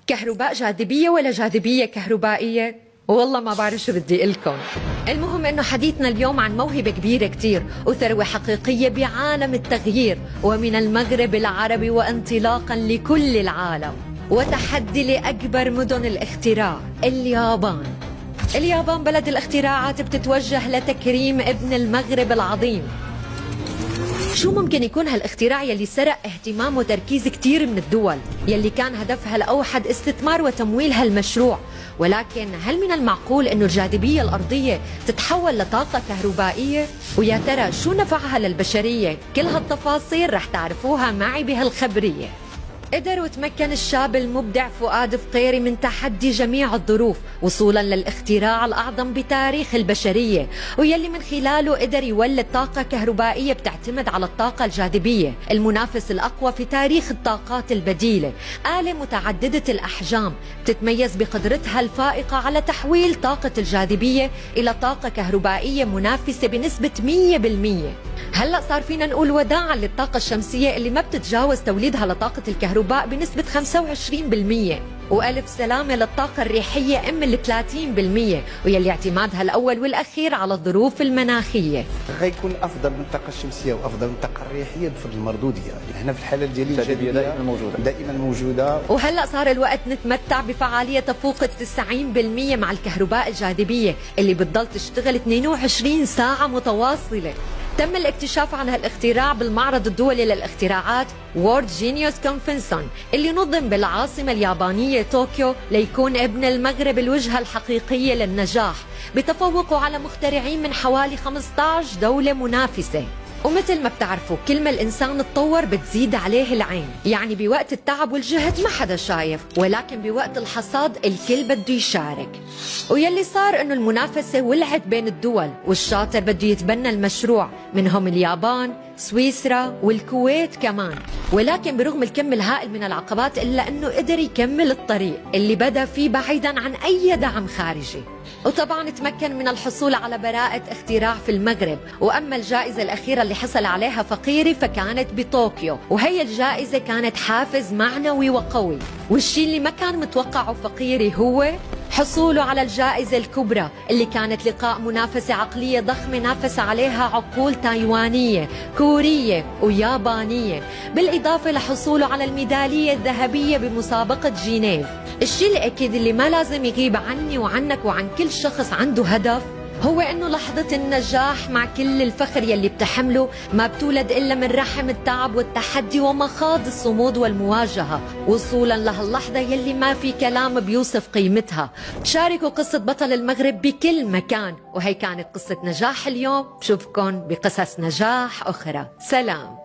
كهرباء جاذبية ولا جاذبية كهربائية؟ والله ما بعرف شو بدي قلكم. المهم انه حديثنا اليوم عن موهبة كبيرة كتير وثروة حقيقية بعالم التغيير، ومن المغرب العربي وانطلاقا لكل العالم، وتحدي لأكبر مدن الاختراع اليابان. اليابان بلد الاختراعات بتتوجه لتكريم ابن المغرب العظيم. شو ممكن يكون هالاختراع يلي سرق اهتمام وتركيز كتير من الدول يلي كان هدفها الأوحد استثمار وتمويل هالمشروع؟ ولكن هل من المعقول أنه الجاذبية الأرضية تتحول لطاقة كهربائية؟ ويا ترى شو نفعها للبشرية؟ كل هالتفاصيل رح تعرفوها معي بهالخبرية. قدر وتمكن الشاب المبدع فؤاد فقيري من تحدي جميع الظروف وصولا للاختراع الأعظم بتاريخ البشرية، ويلي من خلاله قدر يولد طاقة كهربائية بتعتمد على الطاقة الجاذبية، المنافس الأقوى في تاريخ الطاقات البديلة. آلة متعددة الأحجام تتميز بقدرتها الفائقة على تحويل طاقة الجاذبية إلى طاقة كهربائية منافسة بنسبة 100%. هلأ صار فينا نقول وداعا للطاقة الشمسية اللي ما بتتجاوز توليدها لطاقة الكهرباء بنسبة 25%، وألف سلامة للطاقة الريحية ال 30%، ويلي اعتمادها الأول والأخير على الظروف المناخية. غيكون أفضل من الطاقة الشمسية وأفضل من الطاقة الريحية بفضل المردودية. يعني احنا في الحالة ديالي الجاذبية دائما موجودة. وهلأ صار الوقت نتمتع بفعالية تفوق 90% مع الكهرباء الجاذبية اللي بتضل تشتغل 22 ساعة متواصلة. تم الاكتشاف عن هالاختراع بالمعرض الدولي للاختراعات وورد جينيوس كونفنسون اللي نظم بالعاصمة اليابانية طوكيو ليكون ابن المغرب الوجهة الحقيقية للنجاح، بتفوقه على مخترعين من حوالي 15 دولة منافسة. ومثل ما بتعرفوا كل ما الإنسان اتطور بتزيد عليه العين، يعني بوقت التعب والجهد ما حدا شايف، ولكن بوقت الحصاد الكل بده يشارك. ويلي صار انه المنافسة ولعت بين الدول، والشاطر بده يتبنى المشروع، منهم اليابان، سويسرا والكويت كمان. ولكن برغم الكم الهائل من العقبات إلا أنه قدر يكمل الطريق اللي بدأ فيه بعيدا عن أي دعم خارجي. وطبعا تمكن من الحصول على براءة اختراع في المغرب. وأما الجائزة الأخيرة اللي حصل عليها فقيري فكانت بطوكيو، وهي الجائزة كانت حافز معنوي وقوي. والشي اللي ما كان متوقعه فقيري هو حصوله على الجائزة الكبرى اللي كانت لقاء منافسة عقلية ضخمة نافس عليها عقول تايوانية، كورية ويابانية، بالإضافة لحصوله على الميدالية الذهبية بمسابقة جنيف. الشيء الأكيد اللي ما لازم يغيب عني وعنك وعن كل شخص عنده هدف هو انه لحظة النجاح مع كل الفخر يلي بتحمله ما بتولد الا من رحم التعب والتحدي ومخاض الصمود والمواجهة، وصولا لهاللحظة يلي ما في كلام بيوصف قيمتها. شاركوا قصة بطل المغرب بكل مكان، وهي كانت قصة نجاح اليوم. بشوفكن بقصص نجاح اخرى. سلام.